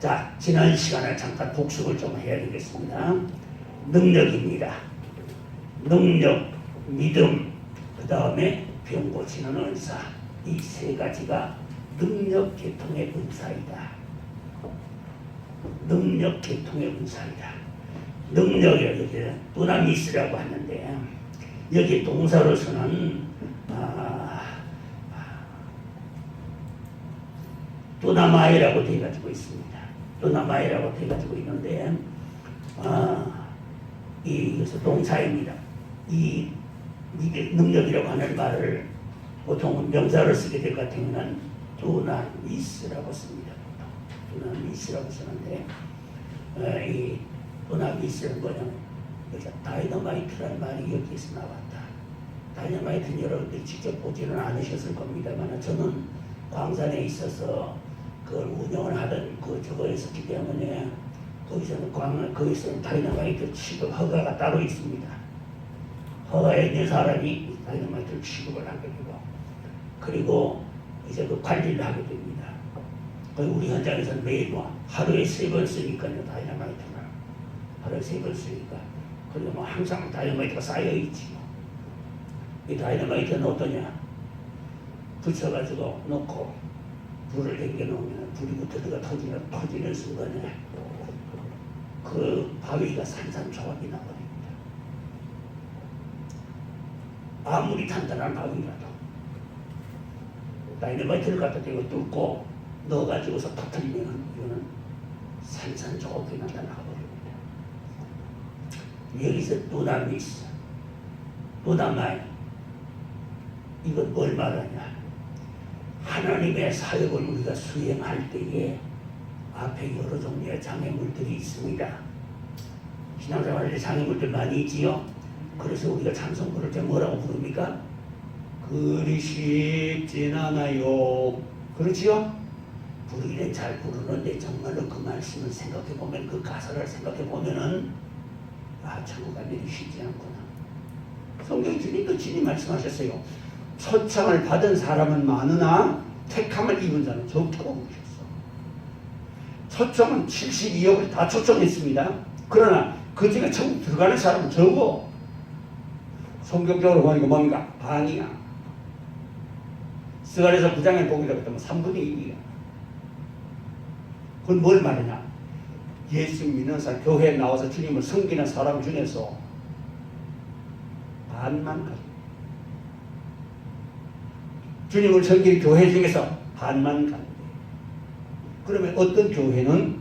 자, 지난 시간에 잠깐 복습을 좀 해야 되겠습니다. 능력입니다. 능력, 믿음, 그 다음에 병 고치는 은사. 이 세 가지가 능력 계통의 은사이다. 능력 계통의 은사이다. 능력이 여기 두나미스라고 하는데 여기 동사로서는 두나마이라고 되어가지고 있습니다. 두나마이라고 되어가지고 있는데 이것은 동사입니다. 이 능력이라고 하는 말을 보통은 명사로 쓰게 될 것 같으면 두나미스라고 씁니다. 두나미스라고 쓰는데 이 두나미스는 뭐냐면 다이너마이트라는 말이 여기에서 나왔다. 다이너마이트는 여러분들이 직접 보지는 않으셨을 겁니다만 저는 광산에 있어서 그걸 운영을 하던 저거 했었기 때문에 거기서는 다이너마이트 취급 허가가 따로 있습니다. 허가에 있는 사람이 다이너마이트를 취급을 하게 되고 그리고 이제 그 관리를 하게 됩니다. 우리 현장에서는 매일 하루에 3번 쓰니까요. 다이너마이트가 하루에 3번 쓰니까 그리고 항상 다이너마이트가 쌓여있지요. 이 다이너마이트는 어떠냐, 붙여가지고 놓고 불을 당겨놓으면 불이 붙어가 터지는 순간에 그 바위가 산산조각이 나버립니다. 아무리 단단한 바위라도 다이너마이트를 갖다 대고 뚫고 넣어가지고서 터뜨리면 이거는 산산조각이 나타나버립니다. 여기서 두나미스, 두나마이, 이건 뭘 말하냐? 하나님의 사역을 우리가 수행할 때에 앞에 여러 종류의 장애물들이 있습니다. 신앙생활에 장애물들 많이 있지요. 그래서 우리가 찬송부를 때 뭐라고 부릅니까? 그리 쉽진 않아요. 그렇지요? 부르기는 잘 부르는데 정말로 그 말씀을 생각해보면, 그 가사를 생각해보면은 천국 가는 일이 쉽지 않구나. 성경 주님도 주님 말씀하셨어요. 초청을 받은 사람은 많으나 택함을 입은 자는 적다고 그러셨어. 초청은 72억을 다 초청했습니다. 그러나 그 중에 천국 들어가는 사람은 적어. 성경적으로 보니까 뭡니까? 반이야. 스가랴서 9장에 보게 되면 3분의 1이야. 그건 뭘 말하냐? 예수 믿는 사람, 교회에 나와서 주님을 섬기는 사람 중에서 반만 가져. 주님을 섬기는 교회 중에서 반만 간대. 그러면 어떤 교회는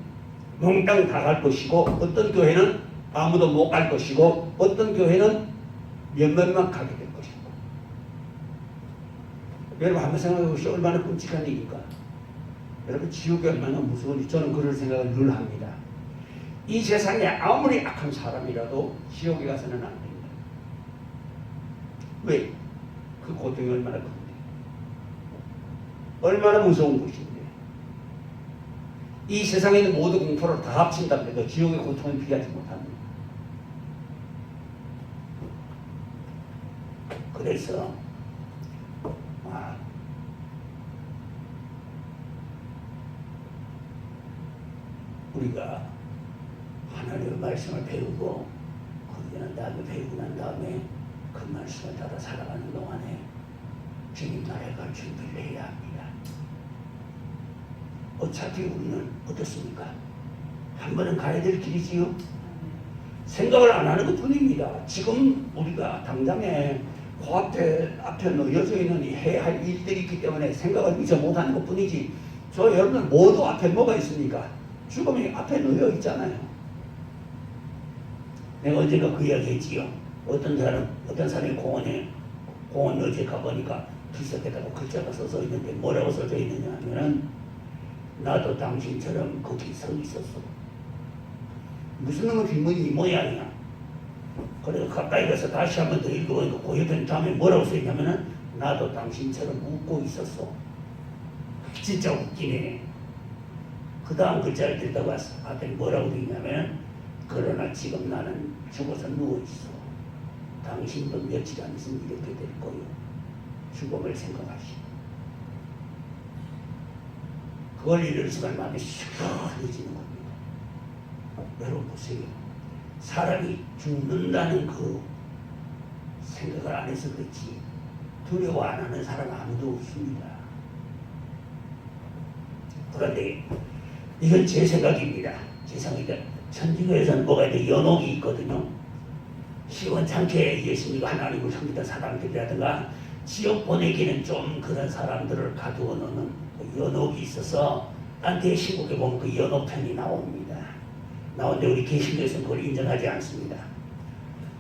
몽땅 다 갈 것이고, 어떤 교회는 아무도 못 갈 것이고, 어떤 교회는 몇몇만 가게 될 것이고. 여러분 한번 생각해 보시오. 얼마나 끔찍한 일인가. 여러분 지옥이 얼마나 무서운지 저는 그런 생각을 늘 합니다. 이 세상에 아무리 악한 사람이라도 지옥에 가서는 안 됩니다. 왜? 그 고통이 얼마나 큰데, 얼마나 무서운 것인데. 이 세상에 있는 모든 공포를 다 합친다고 해도 지옥의 고통은 피하지 못합니다. 그래서 우리가 하나님의 말씀을 배우고 그러고 난 배우고 난 다음에 그 말씀을 따라 살아가는 동안에 주님 나라에 갈 준비를 해야 합니다. 어차피 우리는 어떻습니까? 한 번은 가야 될 길이지요. 생각을 안 하는 것 뿐입니다. 지금 우리가 당장에 그 앞에 놓여져 있는 해야 할 일들이 있기 때문에 생각을 미처 못하는 것 뿐이지, 저 여러분들 모두 앞에 뭐가 있습니까? 죽음이 앞에 놓여 있잖아요. 내가 언젠가 그 이야기 했지요. 어떤 사람이 공원 너지에 가보니까 기석에다가 글자가 써져 있는데 뭐라고 써져 있느냐 하면은 나도 당신처럼 거기 서 있었어. 무슨 놈의 뒷문이 이 모양이야. 그래서 가까이 가서 다시 한 번 더 읽어보니까 그 옆에 다음에 뭐라고 써있냐면은 나도 당신처럼 웃고 있었어. 진짜 웃기네. 그 다음 글자를 들여다봤어. 앞에 뭐라고 되어 있냐면 그러나 지금 나는 죽어서 누워있어. 당신도 며칠 안 있으면 이렇게 될 거요. 죽음을 생각하시오. 그걸 이룰 순간 마음이 시원해지는 겁니다. 여러분 보세요. 사람이 죽는다는 그 생각을 안 해서 그렇지 두려워 안 하는 사람 아무도 없습니다. 그런데 이건 제 생각입니다. 제 생각입니다. 천주교에서는 뭐가 있는데 연옥이 있거든요. 시원찮게 예수님과 하나님을 섬기던 사람들이라든가 지옥 보내기는 좀 그런 사람들을 가두어 놓는 그 연옥이 있어서 딴데 시국에 보면 그 연옥편이 나옵니다. 나오는데 우리 개신교에서는 그걸 인정하지 않습니다.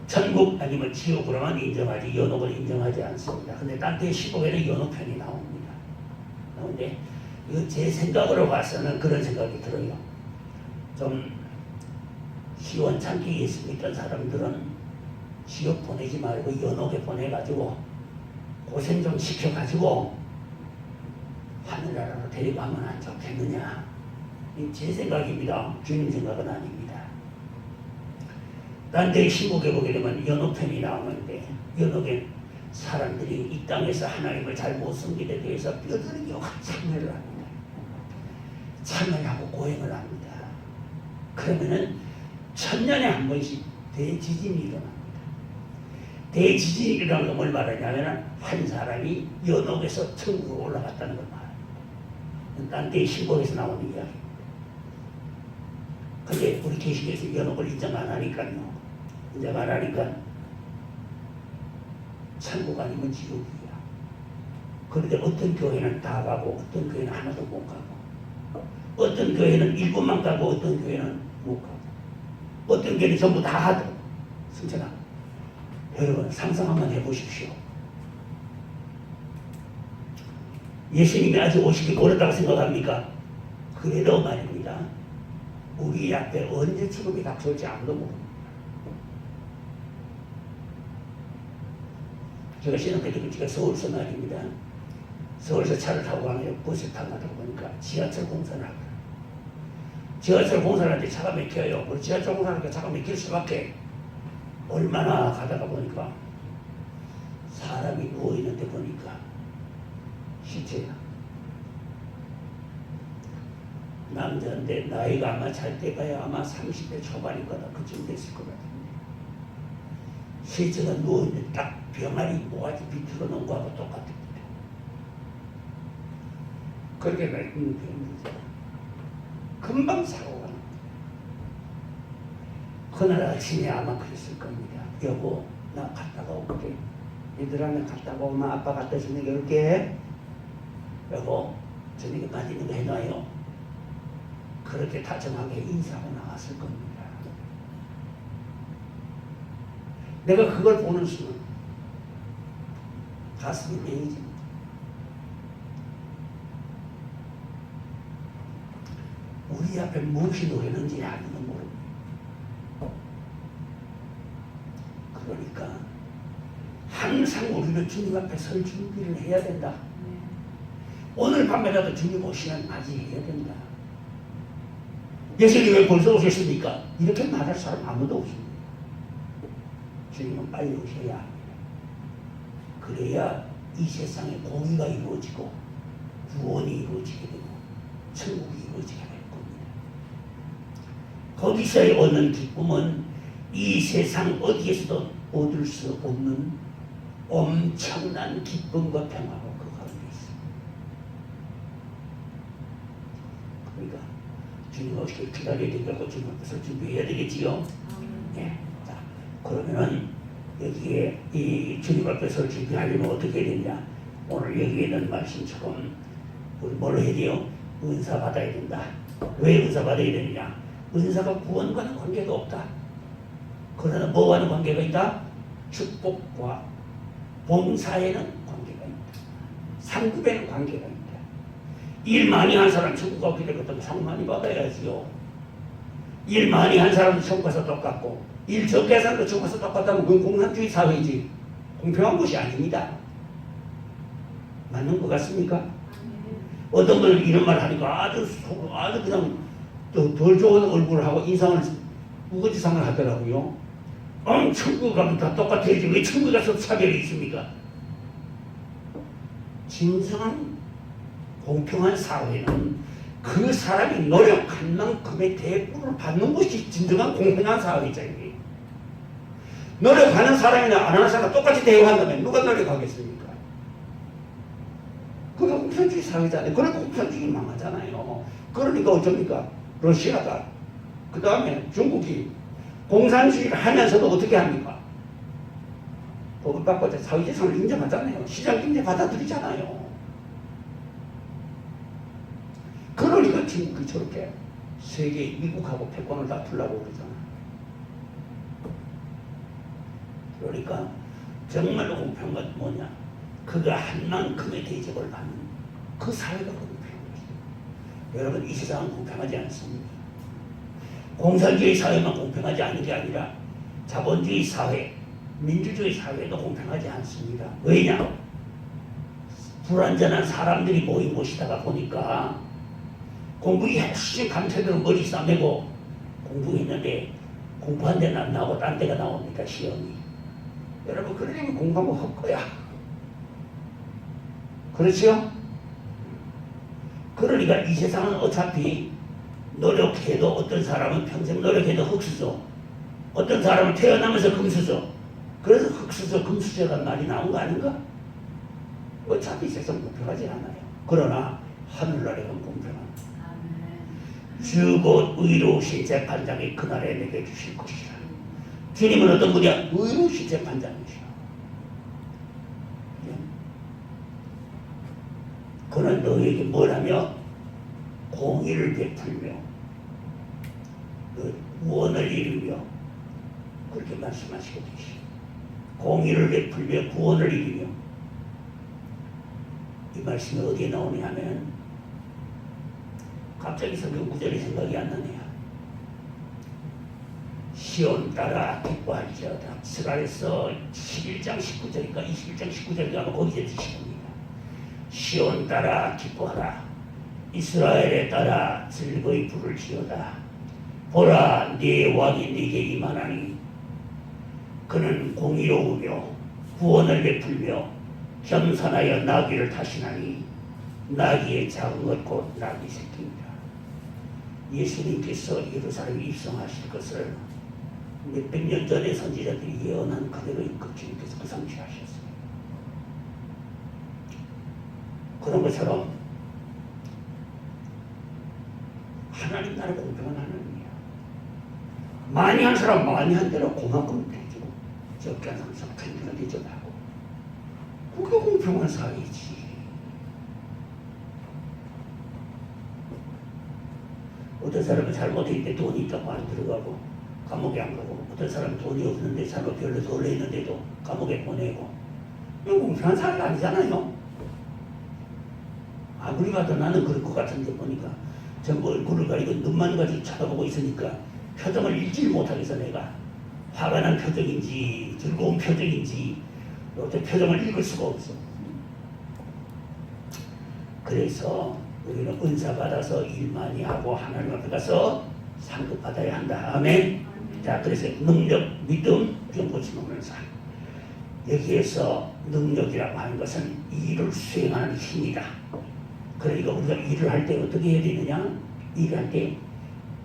천국 아니면 지옥으로만 인정하지 연옥을 인정하지 않습니다. 근데 딴데 시국에는 연옥편이 나옵니다. 나오는데 이거 제 생각으로 봐서는 그런 생각이 들어요. 좀 시원찮게 예수 믿던 사람들은 지옥 보내지 말고 연옥에 보내가지고 고생 좀 시켜가지고 하늘나라로 데려가면 안 좋겠느냐. 제 생각입니다. 주님 생각은 아닙니다. 딴데 시국에 보게 되면 연옥편이 나오는데 연옥에 사람들이 이 땅에서 하나님을 잘 못 섬기게 대해서 뼈저리게 참여를 합니다. 참여하고 고행을 합니다. 그러면은 천년에 한 번씩 대지진이 일어납니다. 대지진이 일어나는 건 뭘 말하냐면 한 사람이 연옥에서 천국으로 올라갔다는 걸 말합니다. 딴데 신곡에서 나오는 이야기입니다. 근데 우리 개신교에서 연옥을 인정 안 하니까요. 인정 안 하니까 천국 아니면 지옥이야. 그런데 어떤 교회는 다 가고 어떤 교회는 하나도 못 가고 어떤 교회는 일부만 가고 어떤 교회는 못 가고 어떤 교회는 전부 다 하고 승천아 여러분 상상 한번 해보십시오. 예수님이 아직 오시기 멀었다고 생각합니까? 그래도 말입니다. 우리 앞에 언제 죽음이 닥쳐올지 아무도 모릅니다. 제가 신학교때 제가 서울서 말입니다. 서울서 차를 타고 가면 버스 타고 가다 보니까 지하철 공사를 하더라고요. 지하철 공사를 하는데 차가 막혀요. 우리 지하철 공사를 하니까 차가 막힐 수밖에. 얼마나 가다가 보니까 사람이 누워있는데 보니까 시체야. 남자인데 나이가 아마 잘 때 봐야 아마 30대 초반일 거다. 그쯤 됐을 것 같은데 시체가 누워있는데 딱 병아리 모가지 밑으로 놓은 거하고 똑같습니다. 그렇게 낡은 병이죠. 금방 사고가 납니다. 그날 아침에 아마 그랬을 겁니다. 여보 나 갔다가 올게. 얘들아 나 갔다가 오면 아빠 갖다 주는 게 올게. 여보 저녁에 맛있는 거 해놔요. 그렇게 다정하게 인사하고 나왔을 겁니다. 내가 그걸 보는 순간 가슴이 메어집니다. 우리 앞에 무엇이 놓였는지 아무도 모릅니다. 그러니까 항상 우리는 주님 앞에 설 준비를 해야 된다. 오늘 밤에라도 주님 오시면 맞이해야 된다. 예수님 왜 벌써 오셨습니까? 이렇게 말할 사람 아무도 없습니다. 주님은 빨리 오셔야 합니다. 그래야 이 세상에 공의가 이루어지고 구원이 이루어지게 되고 천국이 이루어지게 될 겁니다. 거기서 얻는 기쁨은 이 세상 어디에서도 얻을 수 없는 엄청난 기쁨과 평화가 그 가운데 있습니다. 그러니까 주님 오시길 기다려야 되겠고 주님 앞에서 준비해야 되겠지요. 네. 자, 그러면은 여기에 이 주님 앞에서 준비하려면 어떻게 해야 되냐? 오늘 여기에 있는 말씀처럼 우리 뭘 해야 돼요? 은사 받아야 된다. 왜 은사 받아야 되느냐? 은사가 구원과는 관계가 없다. 그러나 뭐와는 관계가 있다? 축복과 봉사에는 관계가 있다. 상급에는 관계가 있다. 일 많이 한 사람 천국 가게 되거든 상 많이 받아야지요. 일 많이 한 사람도 천국 가서 똑같고 일 적게 한 사람도 천국 가서 똑같다면 그건 공산주의 사회지 공평한 것이 아닙니다. 맞는 것 같습니까? 어떤 분 이런 말 하니까 아주 그냥 덜 좋은 얼굴을 하고 인상을 우거지상을 하더라고요. 천국 가면 다 똑같아야지 왜 천국 가서 차별이 있습니까? 진정한 공평한 사회는 그 사람이 노력한 만큼의 대가를 받는 것이 진정한 공평한 사회죠. 이게. 노력하는 사람이나 안 하는 사람 똑같이 대우한다면 누가 노력하겠습니까? 그게 공산주의 사회잖아요. 그러니까 공산주의 망하잖아요. 그러니까 어쩝니까? 러시아가 그 다음에 중국이 공산주의를 하면서도 어떻게 합니까? 법을 바꿔서 사회재산을 인정하잖아요. 시장경제 받아들이잖아요. 그러니까 중국이 저렇게 세계 미국하고 패권을 다투려고 그러잖아요. 그러니까 정말로 공평한 건 뭐냐? 그가 한 만큼의 대접을 받는 그 사회가 공평한 것이죠. 여러분, 이 세상은 공평하지 않습니다. 공산주의 사회만 공평하지 않은 게 아니라 자본주의 사회, 민주주의 사회도 공평하지 않습니다. 왜냐? 불완전한 사람들이 모인 곳이다가 보니까 공부 열심히 감춰도 머리 싸매고 공부했는데 공부한 데는 안 나오고 딴 데가 나옵니다. 시험이. 여러분, 그러려면 공부하면 헛거야. 그렇죠? 그러니까 이 세상은 어차피 노력해도 어떤 사람은 평생 노력해도 흙수저, 어떤 사람은 태어나면서 금수저. 그래서 흙수저, 금수저라는 말이 나온 거 아닌가? 어차피 세상 공평하지 않아요. 그러나 하늘나라는 공평합니다. 주곧 의로우신 재판장이 그날에 내게 주실 것이라. 주님은 어떤 분이야? 의로우신 재판장이시라. 그는 너에게 뭐라며? 공의를 베풀며 구원을 이루며 그렇게 말씀하시고 계시오. 공의를 베풀며 구원을 이루며. 이 말씀이 어디에 나오냐 하면 갑자기 성경 구절이 생각이 안 나네요. 시온 따라 기뻐할지어다. 스가랴서 11장 19절인가 21장 19절인가 거기서 드시옵니다. 시온 따라 기뻐하라. 이스라엘에 따라 즐거이 부를지어다. 보라, 네 왕이 네게 임하나니 그는 공의로우며 구원을 베풀며 겸손하여 나귀를 타시나니 나귀의 작은 것 곧 나귀 새끼입니다. 예수님께서 예루살렘에 입성하실 것을 몇백 년 전에 선지자들이 예언한 그대로 주님께서 그 성취하셨어요. 그런 것처럼 하나님 나라 공평한 하나님이야. 많이 한 사람 많이 한 대로 그만큼 대주고 적게 한 사람 적게 한 대로 대접하고 그게 공평한 사회이지. 어떤 사람은 잘못했는데 돈이 있다고 안 들어가고 감옥에 안 가고, 어떤 사람은 돈이 없는데 잘못 별로 돌려 있는데도 감옥에 보내고. 이건 공평한 사회가 아니잖아요. 아무리 봐도 나는 그럴 것 같은데 보니까 전부 얼굴을 가리고 눈만 가지고 쳐다보고 있으니까 표정을 읽지 못하겠어. 내가 화가 난 표정인지 즐거운 표정인지 어떤 표정을 읽을 수가 없어. 그래서 우리는 은사 받아서 일 많이 하고 하나님 앞에 가서 상급 받아야 한다. 아멘. 자, 그래서 능력, 믿음, 병고침없는 삶. 여기에서 능력이라고 하는 것은 일을 수행하는 힘이다. 그러니까 우리가 일을 할 때 어떻게 해야 되느냐? 일을 할 때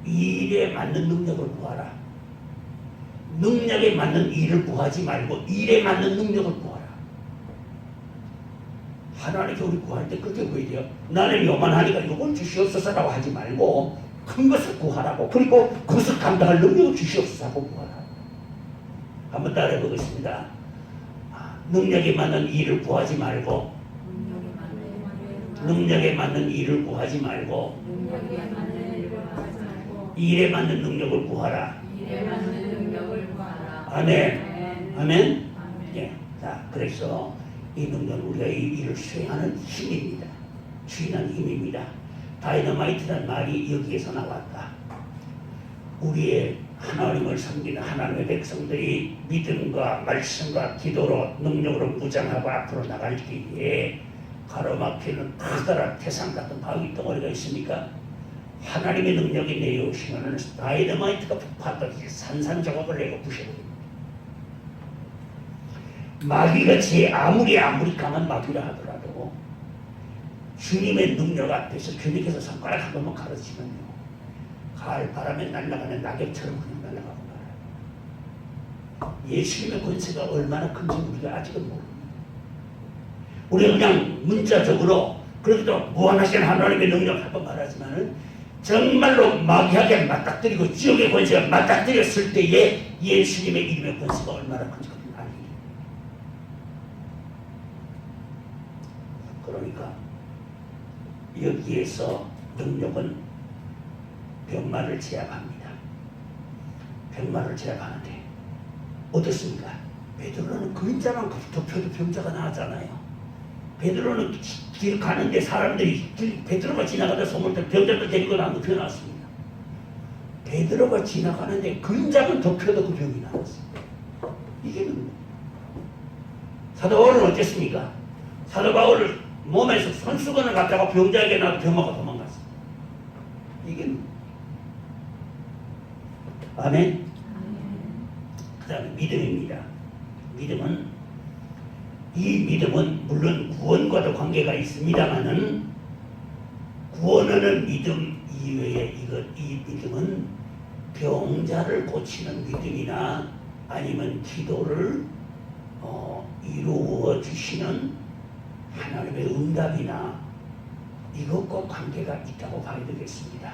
일에 맞는 능력을 구하라. 능력에 맞는 일을 구하지 말고 일에 맞는 능력을 구하라. 하나님께 우리 구할 때 그렇게 구해야 돼요. 나는 요만하니까 이걸 주시옵소서라고 하지 말고 큰 것을 구하라고. 그리고 그것을 감당할 능력을 주시옵소서라고 구하라. 한번 따라해 보겠습니다. 능력에 맞는 일을 구하지 말고 능력에 맞는 일을 구하지 말고 일에 맞는 능력을 구하라. 아멘. 아멘. 예. 자, 그래서 이 능력은 우리가 이 일을 수행하는 힘입니다. 주인한 힘입니다. 다이너마이트라는 말이 여기에서 나왔다. 우리의 하나님을 섬기는 하나님의 백성들이 믿음과 말씀과 기도로 능력으로 무장하고 앞으로 나갈 때에 가로막히는 커다란 태산 같은 바위 덩어리가 있습니까? 하나님의 능력이 내려오시면 다이너마이트가 폭파하듯이 산산조각을 내고 부셔버립니다. 마귀가 아무리 강한 마귀라 하더라도 주님의 능력 앞에서 주님께서 손가락 한 번만 가르치면요, 가을 바람에 날아가는 낙엽처럼 그냥 날아가고 말아요. 예수님의 권세가 얼마나 큰지 우리가 아직은 모릅니다. 우리가 그냥 문자적으로 그래도 무한하신 하나님의 능력 한번 말하지만은 정말로 마귀에게 맞닥뜨리고 지옥의 권세가 맞닥뜨렸을 때에 예수님의 이름의 권세가 얼마나 큰지 그건 아니에요. 그러니까 여기에서 능력은 병마를 제압합니다. 병마를 제압하는데 어떻습니까? 베드로는 그림자만 덮여도 병자가 나왔잖아요. 베드로는 길 가는데 사람들이 베드로가 지나가다 소문들 병자들 데리고 나온 거 나왔습니다. 베드로가 지나가는데 그림자만 덮여도 그 병이 나왔습니다. 이게 능력. 사도 바울은 어땠습니까? 사도 바울 몸에서 손수건을 갖다가 병자에게 놔도 병마가 도망갔습니다. 이게 능력. 아멘. 그 다음에 믿음입니다. 이 믿음은 물론 구원과도 관계가 있습니다만은 구원하는 믿음 이외에 이 믿음은 병자를 고치는 믿음이나 아니면 기도를 이루어 주시는 하나님의 응답이나 이것과 관계가 있다고 봐야 되겠습니다.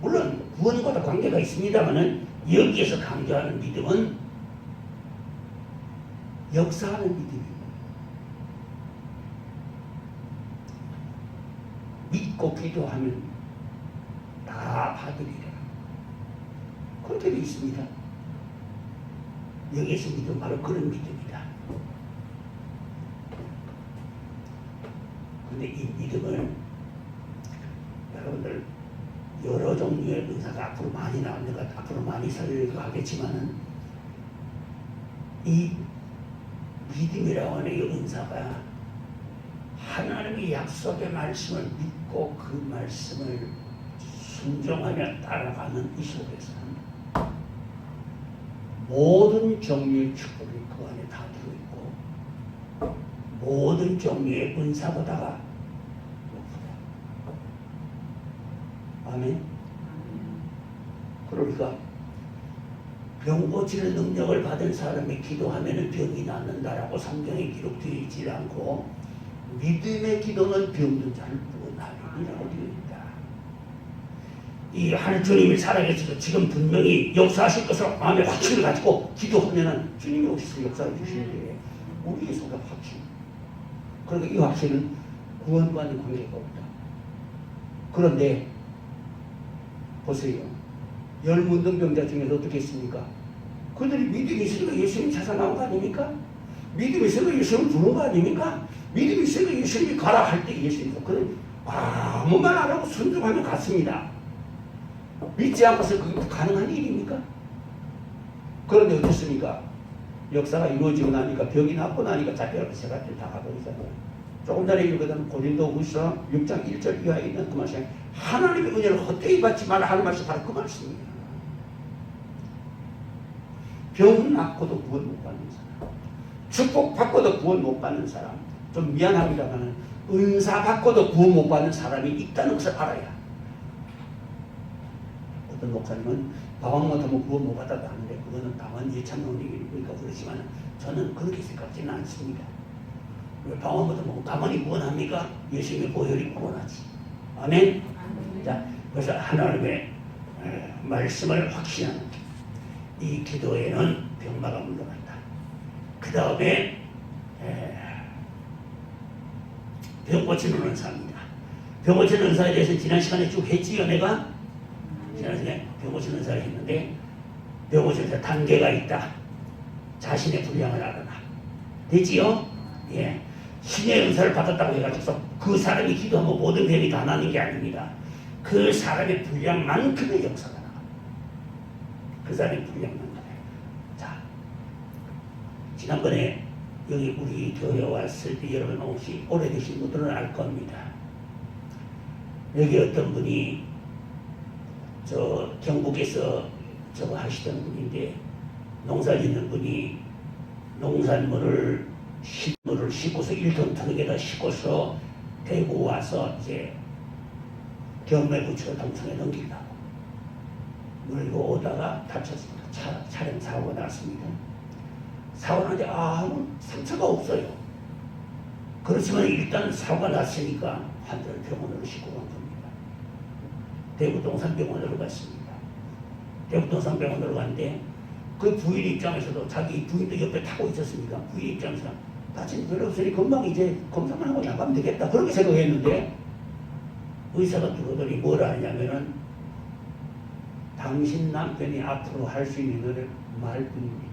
물론 구원과도 관계가 있습니다만은 여기에서 강조하는 믿음은 역사하는 믿음입니다. 믿고 기도하면 다 받으리라. 그렇게 되어 있습니다. 여기에서 믿음 바로 그런 믿음이다. 그런데 이 믿음을 여러분들 여러 종류의 은사가 앞으로 많이 나옵니다. 앞으로 많이 설교하고 하겠지만은 이 믿음이라고 하는 이 은사가 하나님의 약속의 말씀을 믿고 그 말씀을 순종하며 따라가는 이 속에서는 모든 종류의 축복이 그 안에 다 들어있고 모든 종류의 은사보다가 높다. 아멘. 그러니까 병 고치는 능력을 받은 사람이 기도하면 병이 낫는다라고 성경에 기록되어 있지 않고 믿음의 기도는 병든 자를 구원하리라고 되어 있다. 이 하늘 주님이 살아계시고 지금 분명히 역사하실 것을 마음에 확신을 가지고 기도하면 주님이 오셔서 역사를 주시는데 우리의 속에 확신. 그러니까 이 확신은 구원과는 관계가 없다. 그런데 보세요. 열문둥병자 중에서 어떻게 했습니까? 그들이 믿음이 있으니까 예수님 찾아 나온 거 아닙니까? 믿음이 있으니까 예수님 부른 거 아닙니까? 믿음이 있으니까 예수님이 가라 할 때 예수님도 그는 아무 말 안 하고 순종하며 갔습니다. 믿지 않고서 그게 가능한 일입니까? 그런데 어떻습니까? 역사가 이루어지고 나니까 병이 낫고 나니까 잡혀가서 세가들 다 가버리잖아요. 조금 전에 읽었던 고린도후서 6장 1절 이하에 있는 그 말씀, 하나님의 은혜를 헛되이 받지 말라 하는 말씀이 바로 그 말씀입니다. 병 낫고도 구원 못 받는 사람, 축복 받고도 구원 못 받는 사람, 좀 미안합니다만 은사 받고도 구원 못 받는 사람이 있다는 것을 알아야. 어떤 목사님은 방황 못하면 구원 못 받았다 하는데 그거는 다만 예찬론이니까 그렇지만 저는 그렇게 생각지는 않습니다. 왜 방황 못하면 가만히 구원합니까? 예수님의 보혈이 구원하지. 아멘. 자, 그래서 하나님의 말씀을 확신하는 이 기도에는 병마가 물러간다. 그 다음에 병 고치는 은사입니다. 병 고치는 은사에 대해서 지난 시간에 쭉 했지요, 내가? 지난 시간에 병 고치는 은사를 했는데 병 고치는 은사 단계가 있다. 자신의 분량을 알아라. 되지요? 예. 신의 은사를 받았다고 해가지고 그 사람이 기도하면 모든 병이 다 나는 게 아닙니다. 그 사람의 분량만큼의 역사가 나갑니다. 그 사람의 분량만큼. 자, 지난번에 여기 우리 교회 왔을 때 여러분 혹시 오래되신 분들은 알 겁니다. 여기 어떤 분이 저 경북에서 저거 하시던 분인데 농사 짓는 분이 농산물을 식물을 싣고서 1톤 트럭에다 싣고서 대구 와서 이제 경매부처 동성에 넘긴다고 물고 오다가 다쳤습니다. 차량 사고가 났습니다. 사고 났는데 아무 상처가 없어요. 그렇지만 일단 사고가 났으니까 환자를 병원으로 싣고 간 겁니다. 대구 동산병원으로 갔습니다. 대구 동산병원으로 갔는데 그 부인 입장에서도 자기 부인도 옆에 타고 있었으니까 부인 입장에서 다친 별로 없으니 금방 이제 검사만 하고 나가면 되겠다 그렇게 생각했는데 의사가 들어오더니 뭐라 하냐면은 당신 남편이 앞으로 할 수 있는 것을 말뿐입니다.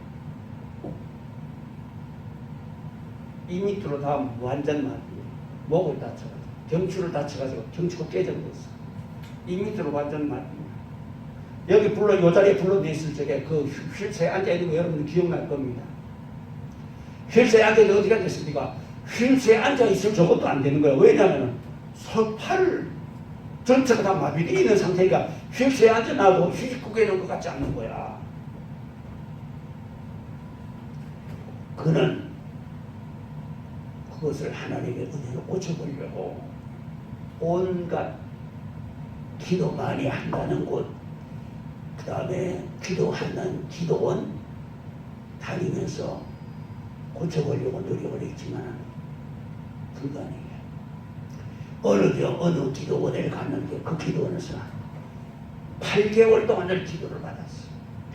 이 밑으로 다 완전 말이에요. 목을 다쳐가지고 경추를 다쳐가지고 경추가 깨져버렸어. 이 밑으로 완전 말이에요. 여기 요 자리에 불러냈을 적에 그 휠체어에 앉아있는 거 여러분 기억날 겁니다. 휠체어에 앉아있는 어디가 됐습니까? 휠체어에 앉아있을 저것도 안 되는 거예요. 왜냐하면 팔 전체가 다 마비되어 있는 상태니까 휠체어에 앉아나고 휴식국에 있는 것 같지 않는 거야. 그는 그것을 하나님의 은혜로 고쳐보려고 온갖 기도 많이 한다는 곳, 그 다음에 기도하는 기도원 다니면서 고쳐보려고 노력을 했지만 불가능해요. 어느 기도원에 갔는데 그 기도원에서 8개월 동안을 기도를 받았어요.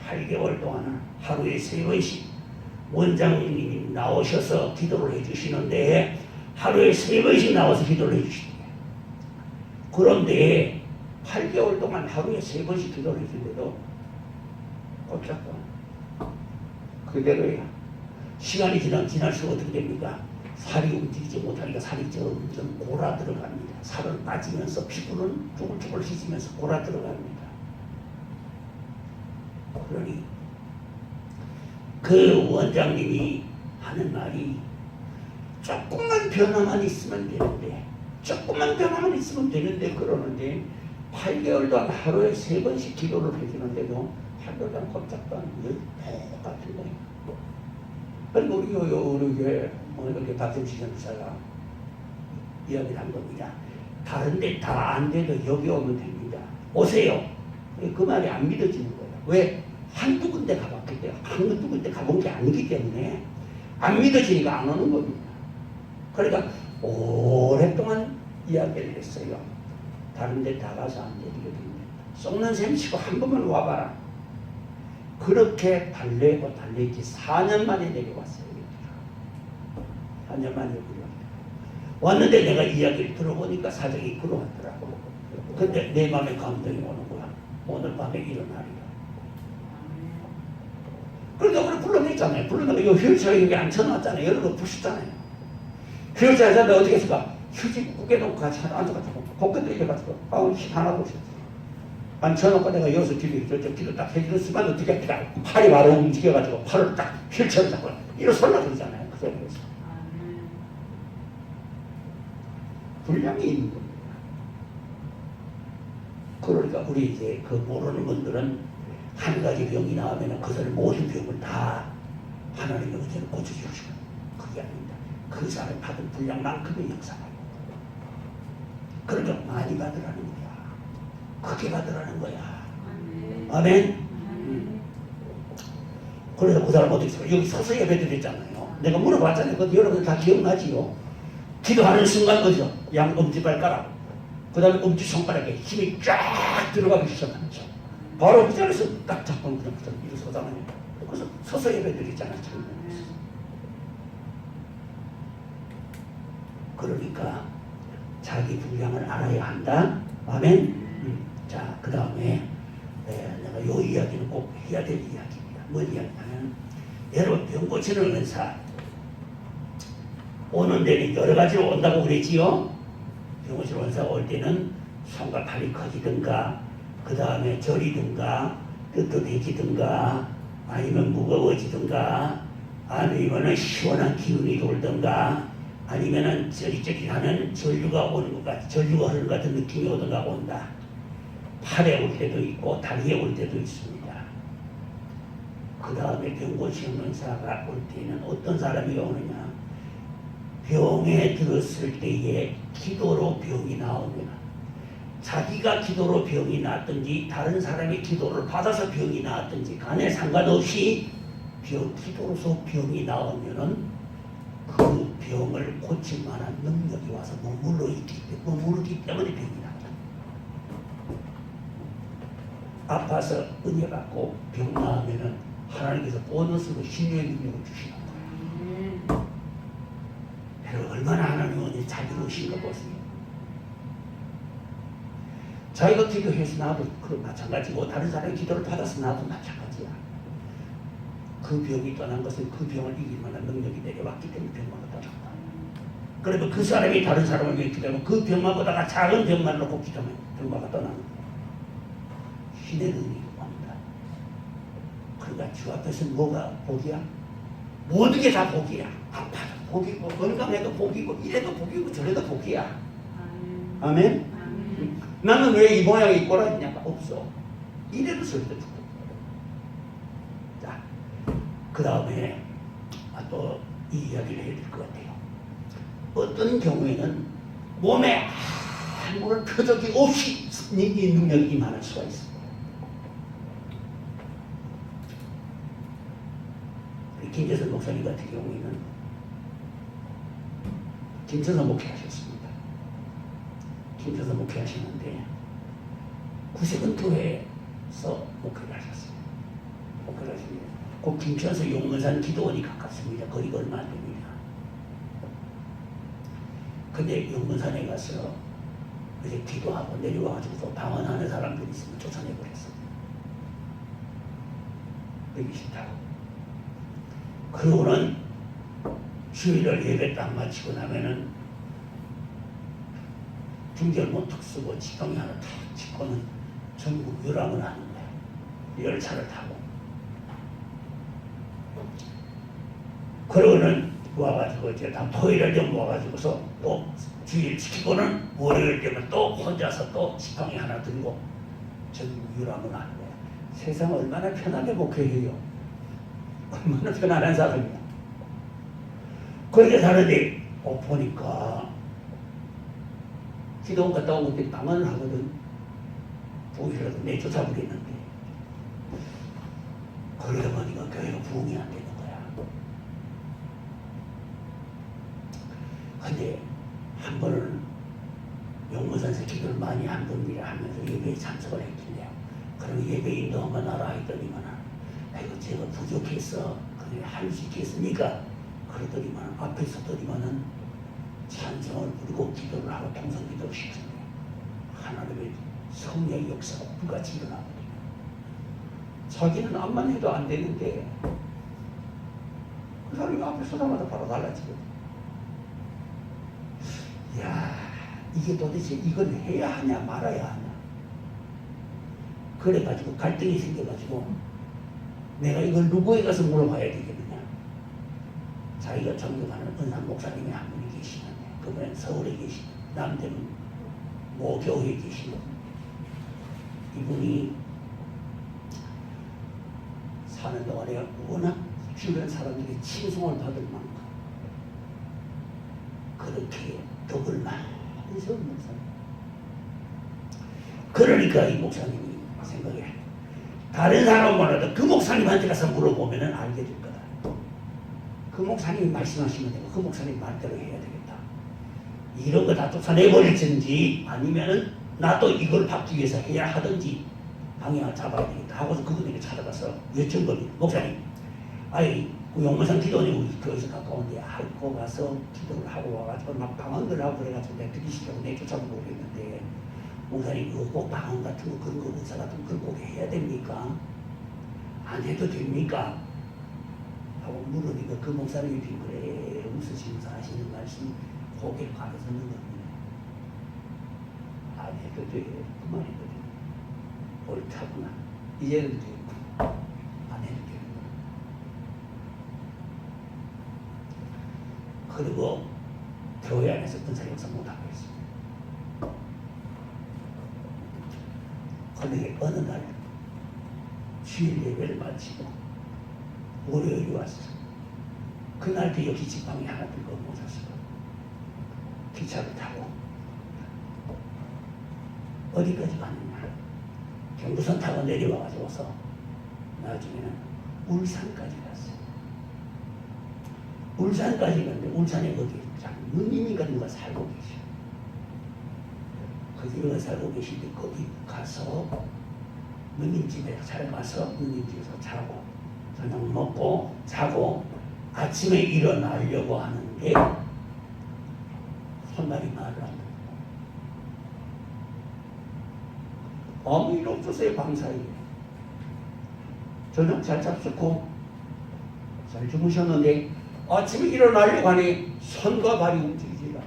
8개월 동안은 하루에 3번씩 원장님이 나오셔서 기도를 해주시는데 하루에 3번씩 나와서 기도를 해주시대요. 그런데 8개월 동안 하루에 3번씩 기도를 해주는데도 꼼짝도 그대로야. 시간이 지날수록 어떻게 됩니까? 살이 움직이지 못하니까 살이 점점 골아 들어갑니다. 살은 빠지면서 피부는 쭈글쭈글 휘지면서 골아 들어갑니다. 그러니 그 원장님이 하는 말이 조금만 변화만 있으면 되는데 그러는데 8개월 동안 하루에 3번씩 기도를 해주는데도 8개월 동안 꼼짝도 안 해요. 똑같은 거예요. 그리고 우리 교회 오늘 박정식 전사가 이야기를 한 겁니다. 다른 데 다 안 돼도 여기 오면 됩니다. 오세요. 그 말이 안 믿어지는 거예요. 왜? 한두 군데 가봤기 때문에 한두 군데 가본 게 아니기 때문에 안 믿어지니까 안 오는 겁니다. 그러니까 오랫동안 이야기를 했어요. 다른 데 다 가서 안 되게 됩니다. 썩는 셈 치고 한 번만 와봐라. 그렇게 달래있지 4년 만에 내려왔어요. 4년 만에 왔는데 내가 이야기를 들어보니까 사정이 그러하더라고. 근데 내 마음에 감동이 오는 거야. 오늘 밤에 일어나리라. 그러니까 우리 불러냈잖아요. 불러내고 이 휠체어 여기 앉혀놨잖아요. 여러분 보시잖아요. 휠체어 앉았는데 어떻게 했을까? 휴지 구겨 놓고 같이 앉아가지고 고개도 이래가지고 힘 하나 보셨어요. 앉혀놓고 내가 여기서 기도 딱 해주는 순간 어떻게 할까? 팔이 바로 움직여가지고 팔을 딱 휠체어를 잡고 일어서려고 그러잖아요. 그 자리에서. 분량이 있는 겁니다. 그러니까 우리 이제 그 모르는 분들은 한 가지 병이 나오면 그들 모든 병을 다 하나님의 은혜로 고쳐주시고 그게 아닙니다. 그 사람이 받은 분량만큼의 역사가 그러니까 많이 받으라는 거야. 크게 받으라는 거야. 아멘. 그래서 그 사람 어디 있어? 여기 서서 예배 드렸잖아요. 내가 물어봤잖아요. 그거 여러분 다 기억나지요? 기도하는 순간 어디서? 양 엄지발가락, 그 다음에 엄지손가락에 힘이 쫙 들어가기 시작하죠. 바로 그 자리에서 딱 잡고 그냥 일어서잖아요. 그래서 서서 예배 드리잖아요. 그러니까 자기 분량을 알아야 한다. 아멘. 자, 그 다음에 내가 요 이야기는 꼭 해야 될 이야기입니다. 뭔 이야기냐면 여러분 병 고치는 은사 오는 데는 여러 가지로 온다고 그랬지요. 병 고치는 은사 올 때는 손과 팔이 커지든가 그 다음에 저리든가 뜨뜻해지든가 아니면 무거워지든가 아니면은 시원한 기운이 돌든가 아니면은 쩌릿쩌릿하는 전류가 오는 것 같은 전류가 흐르는 것 같은 느낌이 오든가 온다. 팔에 올 때도 있고 다리에 올 때도 있습니다. 그 다음에 병 고치는 은사가 올 때는 어떤 사람이 오느냐? 병에 들었을 때에 기도로 병이 나오면 자기가 기도로 병이 났든지 다른 사람이 기도를 받아서 병이 났든지 간에 상관없이 기도로서 병이 나오면은 그 병을 고칠 만한 능력이 와서 머무르기 때문에 병이 납니다. 아파서 은혜 받고 병 나으면은 하나님께서 보너스로 신유의 능력을 주시는 거예요. 여러분 얼마나 하나님은 자비로우신가 보세요. 자기가 기도해서 나도 그 마찬가지고 다른 사람이 기도를 받아서 나도 마찬가지야. 그 병이 떠난 것은 그 병을 이길 만한 능력이 내려왔기 때문에 병마가 떠났다. 그러면 그 사람이 다른 사람을 위해 기도하면 그 병만 보다가 작은 병만 놓고 기도하면 병마가 떠나는 거예요. 신의 능력이 옵니다. 그러니까 주 앞에서는 뭐가 복이야? 모든 게 다 복이야. 아파도 복이고 건강해도 복이고 이래도 복이고 저래도 복이야. 아멘? 나는 왜 이 모양이 있고라 했냐가 없어. 이래도 저래도 복이야. 자, 그 다음에 또 이 이야기를 해야 될 것 같아요. 어떤 경우에는 몸에 아무런 표적이 없이 이 능력이 임할 수가 있습니다. 김재선 목사님 같은 경우에는 김천서 목회하셨습니다. 김천서 목회하시는데 구세군교회에서 목회를 하셨어요. 목회를 하시는데 그 김천서 용문산 기도원이 가깝습니다. 거리가 얼마 안 됩니다. 근데 용문산에 가서 이제 기도하고 내려와가지고 방언하는 사람들이 있으면 쫓아내버렸어요. 그러기 싫다고. 그러고는 주일을 예배 딱 마치고 나면은 중절모 특수고 지팡이 하나 탁 짚고는 전국 유람을 하는 거야. 열차를 타고. 그러고는 와가지고 이제 다 토요일에 좀 와가지고서 또 주일 지키고는 월요일 되면 또 혼자서 또 지팡이 하나 들고 전국 유람을 하는 거야. 세상 얼마나 편하게 목회해요. 얼마나 편안한 사람이야. 그렇게 사는데 보니까 기도원 갔다 오고 그때 방언을 하거든. 부흥이라도 내쫓아버리겠는데 그러다 보니까 교회가 부흥이 안 되는 거야. 근데 한 번은 용문산에서 기도를 많이 한 분이라 하면서 예배에 참석을 했길래요. 그럼 예배 인도 한번 하라 했더니만 아이고 제가 부족해서 그래 할 수 있겠습니까? 그러더니만 앞에 서더니만은 찬송을 부르고 기도를 하고 통성기도를 시키네요. 하나님의 성령의 역사가 불같이 일어나거든요. 자기는 암만 해도 안 되는데 그 사람이 앞에 서자마자 바로 달라지거든요. 이야, 이게 도대체 이걸 해야 하냐 말아야 하냐. 그래가지고 갈등이 생겨가지고 내가 이걸 누구에 가서 물어봐야 되겠느냐. 자기가 존경하는 은산 목사님이 한 분이 계시는데 그분은 서울에 계시고 남대문 모교에 계시고 이분이 사는 동안에 워낙 주변 사람들이 칭송을 받을 만큼 그렇게 덕을 많이 세운 목사님. 그러니까 이 목사님이 생각해. 다른 사람보다도 그 목사님한테 가서 물어보면 알게 될 거다. 그 목사님이 말씀하시면 되고 그 목사님 말대로 해야 되겠다. 이런 거 다 쫓아내버릴지 아니면은 나도 이걸 받기 위해서 해야 하든지 방향을 잡아야 되겠다 하고서 그분에게 찾아가서 여쭤보니 목사님, 아이 그 용문산 기도원이 우리 교회에서 가까운데 아이고 가서 기도를 하고 와가지고 막 방언을 하고 그래가지고 내가 들이시려고 내쫓아보고 그랬는데 목사님 그거 꼭 방언 같은 거 그런 거 의사 같은 거 그런 거 해야 됩니까? 안 해도 됩니까? 하고 물으니까 그 목사님이 빙그레 웃으시면서 하시는 말씀이 고개를 가려서 넣는 겁니다. 안 해도 돼. 그만해도 돼. 옳다구나. 이제는 되고 안 해도 되구나. 그리고 교회 안에서 은사 역사 못하고 있습니다. 그런데 어느 날 주일 예배를 마치고 월요일이 왔어. 그날도 역시 지팡이 하나 들고 모셨어요. 기차를 타고 어디까지 갔느냐? 경부선 타고 내려와가지고서 나중에는 울산까지 갔어요. 울산까지 갔는데 울산에 거기 누님인가 누가 살고 계셔. 거기 누가 살고 계신데 거기 가서 누님 집에 잘 가서 누님 집에서 자고 저녁 먹고 자고 아침에 일어나려고 하는데 손날이 말을 안 듣고 아무 일 없었어요. 밤사이에 저녁 잘 잡수고 잘 주무셨는데 아침에 일어나려고 하니 손과 발이 움직이지가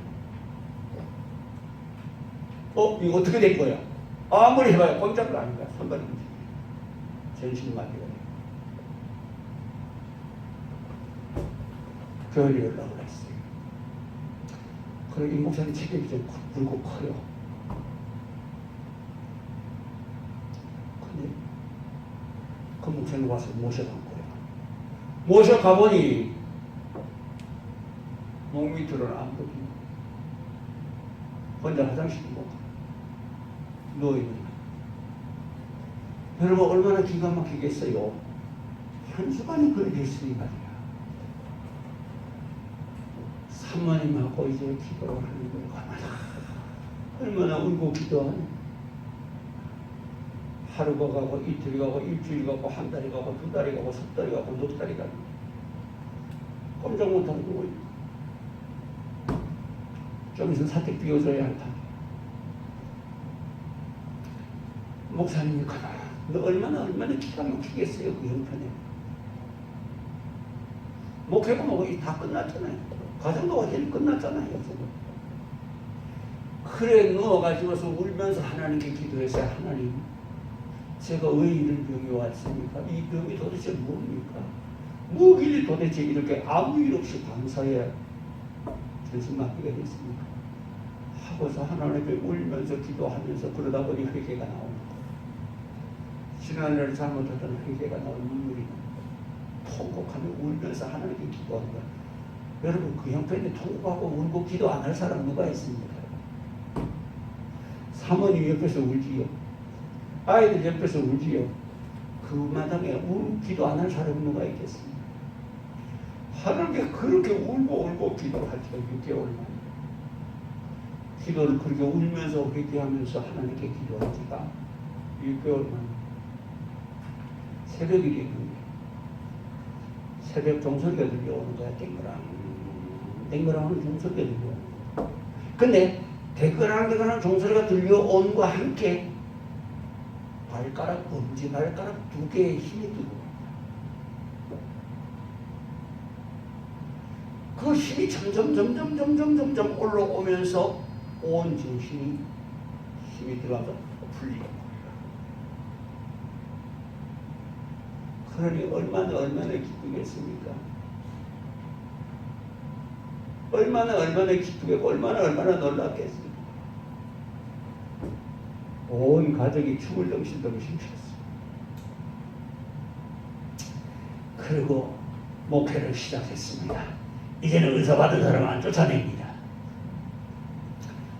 않아요. 이거 어떻게 된 거야? 아무리 해봐야 꼼짝을 안 해요. 손발이 움직이죠. 전신마비가 돼요. 교회를 연락을 했어요. 그리고 이 목사님 체격이 좀 굵고 커요. 근데 그 목사님 와서 모셔간 거예요. 모셔가보니 목 밑으로는 안 보이고 혼자 화장실 못 가. 누워있는 거예요. 여러분 얼마나 기가 막히겠어요. 현수관이 그래 됐으니 말이야. 사모님하고 이제 기도를 하는 거예요. 얼마나 울고 기도하니. 하루가 가고 이틀이 가고 일주일이 가고 한 달이 가고 두 달이 가고 석 달이 가고 넉 달이 가고 꼼짝 못하는 거예요. 좀 있으면 사택 비워줘야 한다. 목사님이 가라. 너 얼마나 기가 막히겠어요. 그 형편에. 목회가 뭐고 다 끝났잖아요. 과정도 완전히 끝났잖아요. 그래 누워가지고서 울면서 하나님께 기도했어요. 하나님, 제가 왜 이런 병이 왔습니까? 이 병이 도대체 뭡니까? 뭐길래 도대체 이렇게 아무 일 없이 밤사이에 전신마비가 됐습니까? 하고서 하나님께 울면서 기도하면서 그러다 보니 회개가 나오는 거예요. 지난날 잘못했던 회개가 나오는 눈물이 통곡하며 울면서 하나님께 기도하는 거예요. 여러분 그 형편에 통곡하고 울고 기도 안 할 사람 누가 있습니까? 사모님 옆에서 울지요. 아이들 옆에서 울지요. 그 마당에 기도 안 할 사람 누가 있겠습니까? 하나님께 그렇게 울고 기도하죠. 6개월만. 기도를 그렇게 울면서 회개하면서 하나님께 기도한 지가 6개월만. 새벽이 되는 거예요. 새벽 종소리가 들려오는 거야. 땡그랑 하는 종소리가 들려오는 거야. 근데 땡그랑 종소리가 들려온과 함께 엄지발가락 2개의 힘이 들고 그 힘이 점점 올라오면서 온 정신이 힘이 들어가서 풀리고 그러니 얼마나 기쁘겠습니까? 얼마나 기쁘겠고 얼마나 놀랍겠습니까? 온 가족이 춤을 덩실덩실 췄어요. 그리고 목회를 시작했습니다. 이제는 은사 받은 사람 안 쫓아냅니다.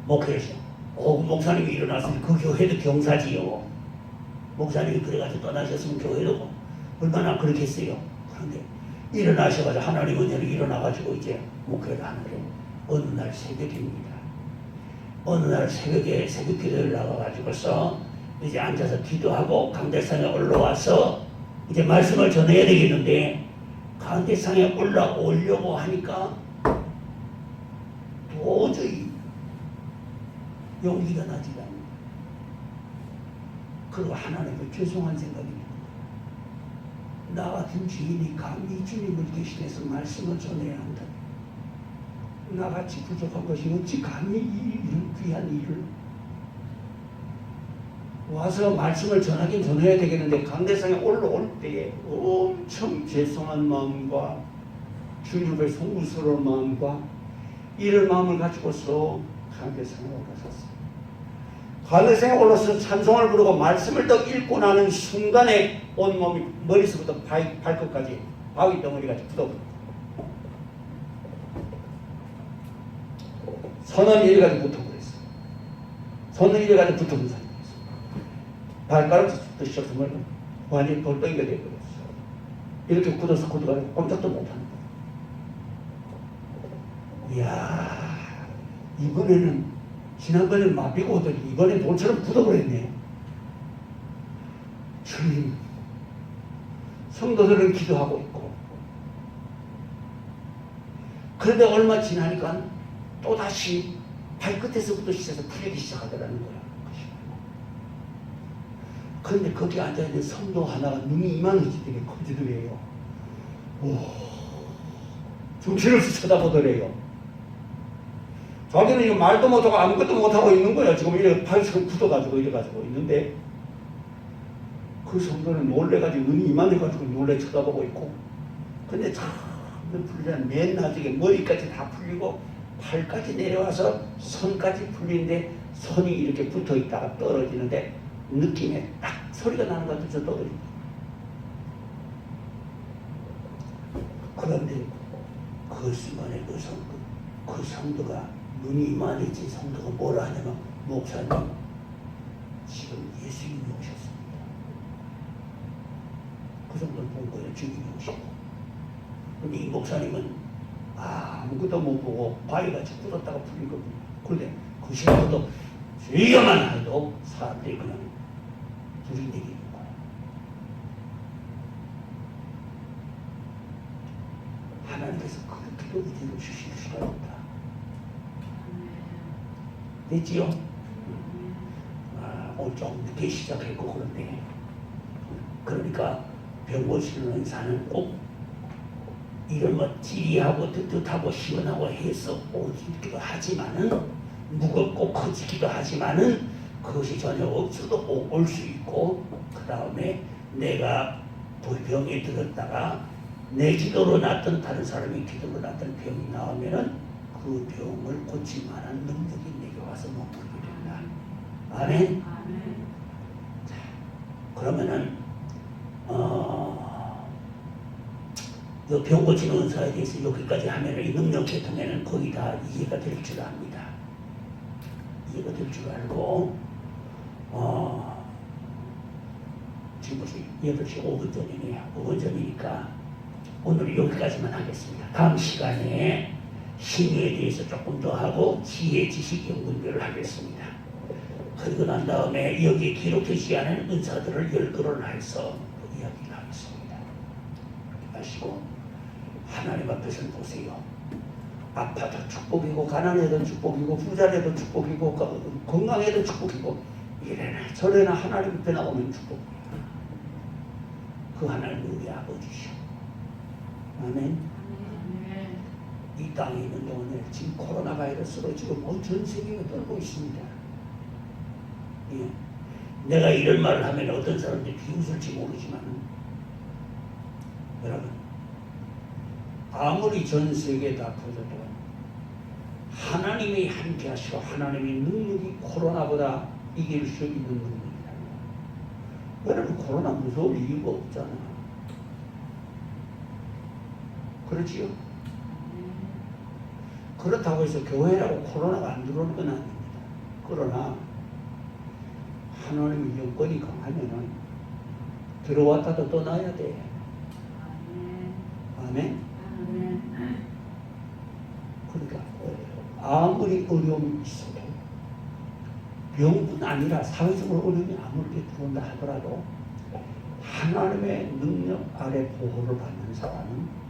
목회에서 목사님이 일어났으니 그 교회도 경사지요. 목사님이 그래가지고 떠나셨으면 교회도 얼마나 그렇겠어요. 그런데 일어나셔가지고 하나님 은혜로 일어나가지고 이제 목회를 하는데 어느 날 새벽입니다. 어느 날 새벽에 새벽 기도를 나가가지고서 이제 앉아서 기도하고 강대상에 올라와서 이제 말씀을 전해야 되겠는데 강대상에 올라오려고 하니까 도저히 용기가 나지 않습니다. 그리고 하나님께 죄송한 생각입니다. 나 같은 주인이 감히 주님을 대신해서 말씀을 전해야 한다. 나같이 부족한 것이 어찌 감히 이런 귀한 일을 와서 말씀을 전하긴 전해야 되겠는데 강대상에 올라올 때에 엄청 죄송한 마음과 주님을 송구스러운 마음과 이런 마음을 가지고서 강대상에 올라섰어요. 강대상에 올라서 찬송을 부르고 말씀을 더 읽고 나는 순간에 온 몸이 머리서부터 발끝까지 바위 덩어리같이 굳어버렸어요. 손은 이래가지고 붙어버렸어. 손은 이래가지고 붙어본 사람이 있어. 발가락부터 시작하면 완전히 돌덩이가 되어버렸어. 이렇게 굳어서 굳어가지고 꼼짝도 못하는 거야. 이야, 이번에는 지난번에는 마비고 오더니 이번엔 돌처럼 굳어버렸네. 주님, 성도들은 기도하고 있고, 그런데 얼마 지나니까 또다시 발끝에서부터 시작해서 풀리기 시작하더라는 거야. 그런데 거기 앉아있는 성도 하나가 눈이 이만하지 되게 커지더래요. 오, 정신없이 쳐다보더래요. 자기는 이거 말도 못하고 아무것도 못하고 있는 거야. 지금 이래 발처럼 굳어가지고 이래가지고 있는데, 그 성도는 놀래가지고 눈이 이만해가지고 놀래 쳐다보고 있고, 근데 참 풀리잖아. 맨 나중에 머리까지 다 풀리고 팔까지 내려와서 손까지 풀리는데 손이 이렇게 붙어있다가 떨어지는데 느낌에 딱 소리가 나는 것 같아서 떨어집니다. 그런데 그 순간에 그 성도가 눈이 이만해진 성도가 뭐라 하냐면, 목사님 지금 예수님이 오셨습니다. 그 정도는 본 거예요. 주님이 오시고. 근데 이 목사님은 아무것도 못 보고 바위같이 굳었다가 풀린 겁니다. 그런데 그 시간부터 주여만 해도 사람들이 그냥 두리내기는 거예요. 하나님께서 그 기도 의지를 주실 수가 있다. 됐지요? 오늘 좀 늦게 시작했고, 그런데 그러니까 병 고치는 의사는 꼭 이런 뭐 찌리하고 뜨뜻하고 시원하고 해서 오지기도 하지만은, 무겁고 커지기도 하지만은 그것이 전혀 없어도 올 수 있고, 그 다음에 내가 병에 들었다가 내 기도로 낫던 다른 사람이 기도로 낫던 병이 나오면은 그 병을 고칠 만한 능력이 내게 와서 머물게 된다. 아멘. 자, 그러면은 병 고치는 은사에 대해서 여기까지 하면은 이 능력 계통에는 거의 다 이해가 될 줄 압니다. 이해가 될 줄 알고, 지금 벌써 8시 5분 전이네요. 5분 전이니까 오늘 여기까지만 하겠습니다. 다음 시간에 신유에 대해서 조금 더 하고 지혜, 지식 연구를 하겠습니다. 그리고 난 다음에 여기 기록해 시간에는 은사들을 열거를 해서 이야기를 하겠습니다. 아시고 하나님 앞에서 보세요. 아파도 축복이고, 가난해도 축복이고, 부자래도 축복이고, 건강해도 축복이고, 이래나 저래나 하나님 앞에 나오면 축복이야. 그 하나님 우리 아버지시오. 아멘. 이 땅에 있는 동안에 지금 코로나 바이러스로 지금 전 세계가 떨고 있습니다. 예. 내가 이런 말을 하면 어떤 사람들이 비웃을지 모르지만, 여러분, 아무리 전 세계에 다 퍼져도 하나님이 함께 하시고 하나님의 능력이 코로나보다 이길 수 있는 능력이다. 여러분, 코로나 무서울 이유가 없잖아. 그렇지요? 그렇다고 해서 교회라고 코로나가 안 들어오는 건 아닙니다. 그러나 하나님의 영권이 강하면은 들어왔다도 떠나야 돼. 아멘. 그러니까 아무리 어려움이 있어도, 병뿐 아니라 사회적으로 어려움이 아무리 들어온다 하더라도 하나님의 능력 아래 보호를 받는 사람은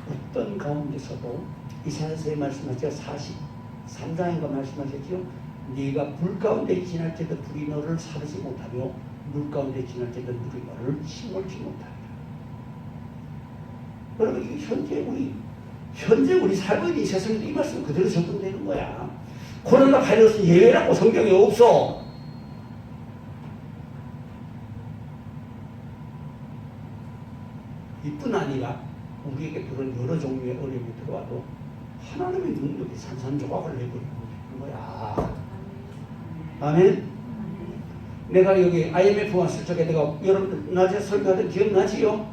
어떤 가운데서도, 이사야서에 말씀하셨죠. 43장인가 말씀하셨죠. 네가 불 가운데 지날 때도 불이 너를 사르지 못하며 물 가운데 지날 때도 물이 너를 침몰치 못하리라. 여러분, 이 현재 우리 살고 있는 이 세상에도 이 말씀 그대로 적용되는 거야. 코로나 바이러스 예외라고 성경에 없어. 이뿐 아니라 우리에게 그런 여러 종류의 어려움이 들어와도 하나님의 능력이 산산조각을 내버리고 있는 거야. 아멘. 내가 여기 IMF 왔을 적에 내가 여러분 낮에 설교하던 기억나지요?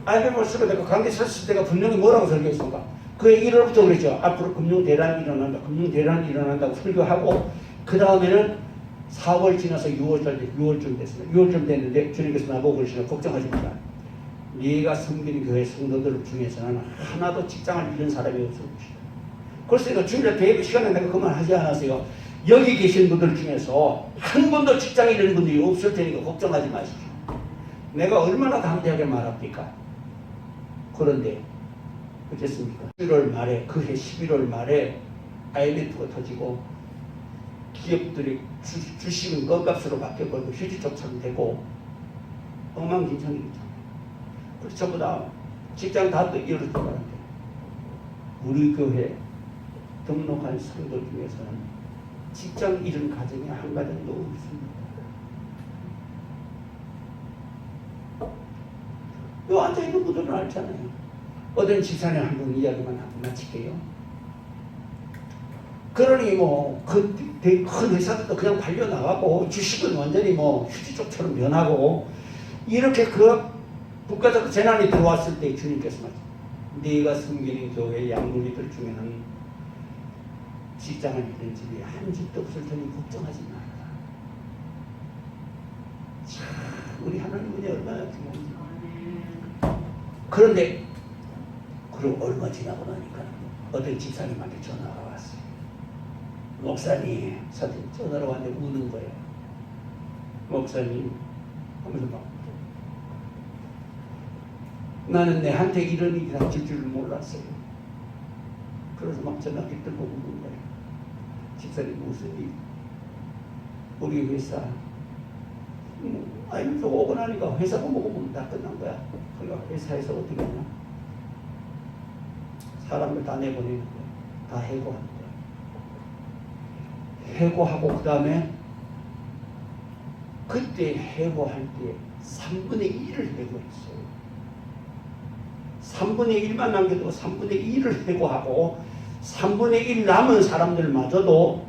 IMF 왔을 때 내가 강대 섰을 때가 분명히 뭐라고 설교했습니까? 그 1월부터 그랬죠. 앞으로 금융대란이 일어난다. 금융대란이 일어난다고 설교하고 그 다음에는 4월 지나서 6월쯤 됐습니다. 6월쯤 됐는데 주님께서 나보고 그러시면 걱정하지 마라. 네가 섬기는 교회 성도들 중에서는 하나도 직장을 잃은 사람이 없을 것이다. 그래서 내가 주일날 대회 시간에 내가 그만하지 않았어요. 여기 계신 분들 중에서 한 번도 직장 잃은 분들이 없을 테니까 걱정하지 마십시오. 내가 얼마나 담대하게 말합니까? 그런데 어쨌습니까? 11월 말에 그해 11월 말에 IMF가 터지고 기업들이 주식은 껌값으로 바뀌어버리고 휴지족처럼 되고 엉망진창이죠. 그래서 전부 다 직장 다 잃을 줄 알았는데 우리 교회 등록한 성도 중에서는 직장 잃은 가정이 한 가정도 없습니다. 요 앉아있는 분들은 알잖아요. 어떤 집사님 한 분 이야기만 하고 마칠게요. 그러니 그 큰 회사들도 그냥 팔려나가고 주식은 완전히 휴지족처럼 변하고 이렇게 그 국가적 재난이 들어왔을 때 주님께서 말씀 네가 섬기는 교회 양로리들 중에는 직장을 잃은 집이 한 집도 없을 테니 걱정하지 마라. 참 우리 하나님 은혜 얼마나 중요한지. 그런데 그리고 얼마 지나고 나니까 어떤 집사님한테 전화가 왔어요. 목사님 사실 전화로 왔는데 우는 거예요. 목사님 하면서 막 나는 내한테 이런 일이 닥칠 줄을 몰랐어요. 그래서 막 전화기 들고 우는 거예요. 집사님 무슨 일? 우리 회사 IMF 오고 나니까 회사가 먹어보면 다 끝난 거야. 그러니까 회사에서 어떻게 하냐? 사람을 다 내보내는 거야. 다 해고하는 거야. 해고하고 그 다음에 그때 해고할 때 3분의 1을 해고했어요. 3분의 1만 남겨두고 3분의 1을 해고하고 3분의 1 남은 사람들마저도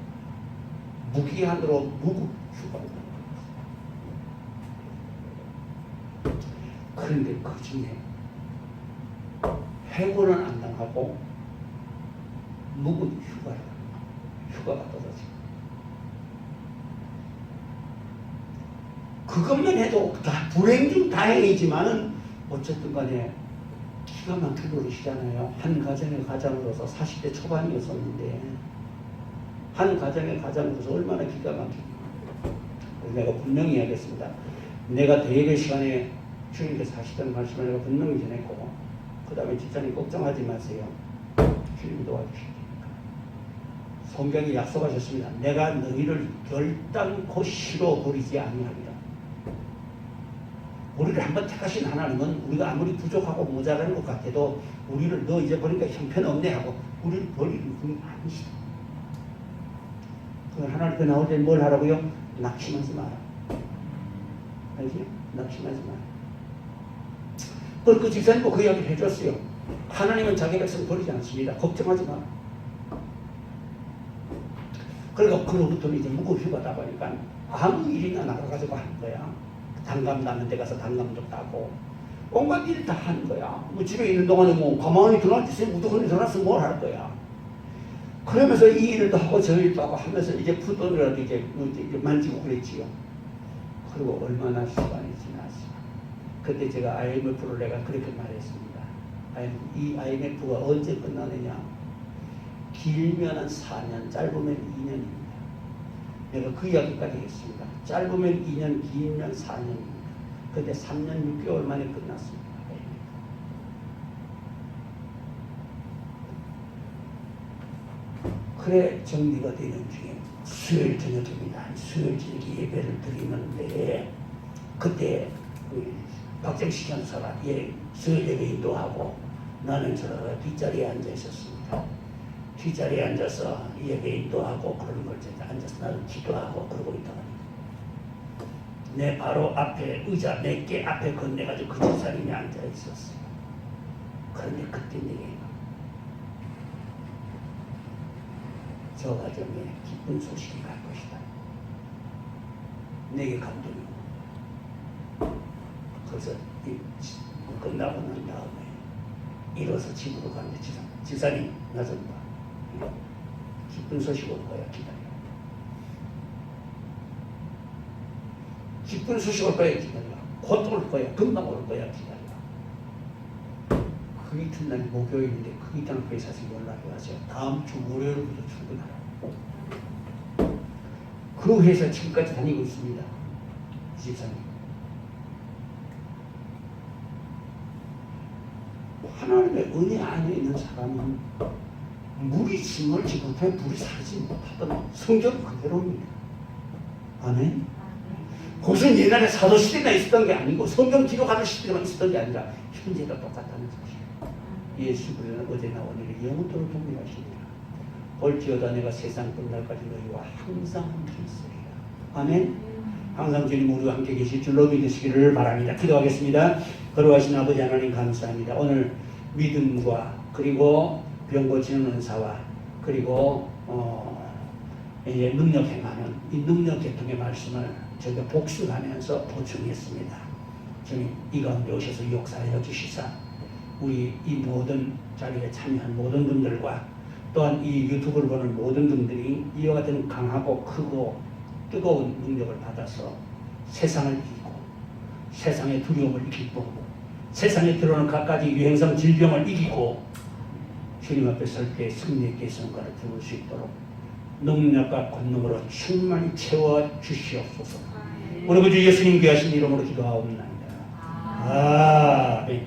무기한으로 무급 휴가를 받았어요. 그런데 그 중에 해고는 안 당하고 무급 휴가가 떨어지고 그것만 해도 다 불행 중 다행이지만은 어쨌든 간에 기가 막힌 노릇이잖아요. 한 가정의 가장으로서 40대 초반이었었는데 한 가정의 가장으로서 얼마나 기가 막히고 내가 분명히 이야기했습니다. 내가 대회 시간에 주님께서 하시던 말씀을 내가 분명히 전했고 그 다음에 집사님 걱정하지 마세요. 주님이 도와주십니까? 성경이 약속하셨습니다. 내가 너희를 결단코 실어버리지 아니하리라. 우리를 한번 택하신 하나님은 우리가 아무리 부족하고 모자라는 것 같아도 우리를 너 이제 보니까 형편없네 하고 우리를 버리는 분이 아니시다. 하나님께 나올 때 뭘 하라고요? 낙심하지 마라. 알지? 낙심하지 마라. 그 집사님도 그 이야기를 해줬어요. 하나님은 자기 백성 버리지 않습니다. 걱정하지 마라. 그러니까 그로부터는 이제 무급휴가다 보니까 아무 일이나 나가가지고 하는 거야. 단감 나는 데 가서 단감도 따고 온갖 일 다 하는 거야. 집에 있는 동안에 가만히 들어놨지 무조건 들어놨으면 뭘 할 거야. 그러면서 이 일도 하고 저 일도 하고 하면서 이제 푸돈이라도 이제 만지고 그랬지요. 그리고 얼마나 시간이 지났어. 그때 제가 IMF를 내가 그렇게 말했습니다. 이 IMF가 언제 끝나느냐? 길면은 4년, 짧으면 2년입니다. 내가 그 이야기까지 했습니다. 짧으면 2년, 길면 4년입니다. 그때 3년 6개월 만에 끝났습니다. 그래 정리가 되는 중에 수요일 저녁입니다. 수요일 저녁에 예배를 드리는데 그때 박정식 전사가 수요일 예배 인도하고 나는 저 뒷자리에 앉아 있었습니다. 뒷자리에 앉아서 예배 인도하고 그런 걸 앉아서 나는 기도하고 그러고 있다가 내 바로 앞에 의자 몇 개 앞에 건네가지고 그 집사님이 앉아 있었어요. 그런데 그때 내게 저 가정에 기쁜 소식이 갈 것이다. 내게 감동이 오고. 그래서 끝나고 난 다음에 일어서 집으로 가는데 집사님 나 좀 봐. 기쁜 소식 올 거야 기다려. 기쁜 소식 올 거야 기다려. 곧 올 거야. 금방 올 거야 기다려. 그 이튿날 목요일인데 그 이튿날 회사에서 연락이 왔어요. 다음 주 월요일부터 출근하라고. 그 회사 지금까지 다니고 있습니다. 이 집사님. 하나님의 은혜 안에 있는 사람은 물이 짐을 지고 불이 사르지 못하던 성경 그대로입니다. 아멘. 그것은 옛날에 사도시대가 있었던 게 아니고 성경 기록하는 시대만 있었던 게 아니라 현재가 똑같다는 사실이에요. 예수 그리스도는 어제나 오늘이 영원토록 동일하십니다. 볼지어다 내가 세상 끝날까지 너희와 항상 함께 있으리라. 아멘. 항상 주님 우리와 함께 계실 줄로 믿으시기를 바랍니다. 기도하겠습니다. 거룩하신 아버지 하나님 감사합니다. 오늘 믿음과 그리고 병 고치는 은사와 그리고 이제 능력 행하는 이 능력 계통의 말씀을 저희가 복습하면서 보충했습니다. 주님 이 가운데 오셔서 역사하여 주시사 우리 이 모든 자리에 참여한 모든 분들과 또한 이 유튜브를 보는 모든 분들이 이와 같은 강하고 크고 뜨거운 능력을 받아서 세상을 이기고 세상의 두려움을 이기고 세상에 들어오는 갖가지 유행성 질병을 이기고 주님 앞에 설 때 승리의 계성과를 부를 수 있도록 능력과 권능으로 충만히 채워 주시옵소서. 우리 구주 예수님 귀하신 이름으로 기도하옵나이다. 아멘.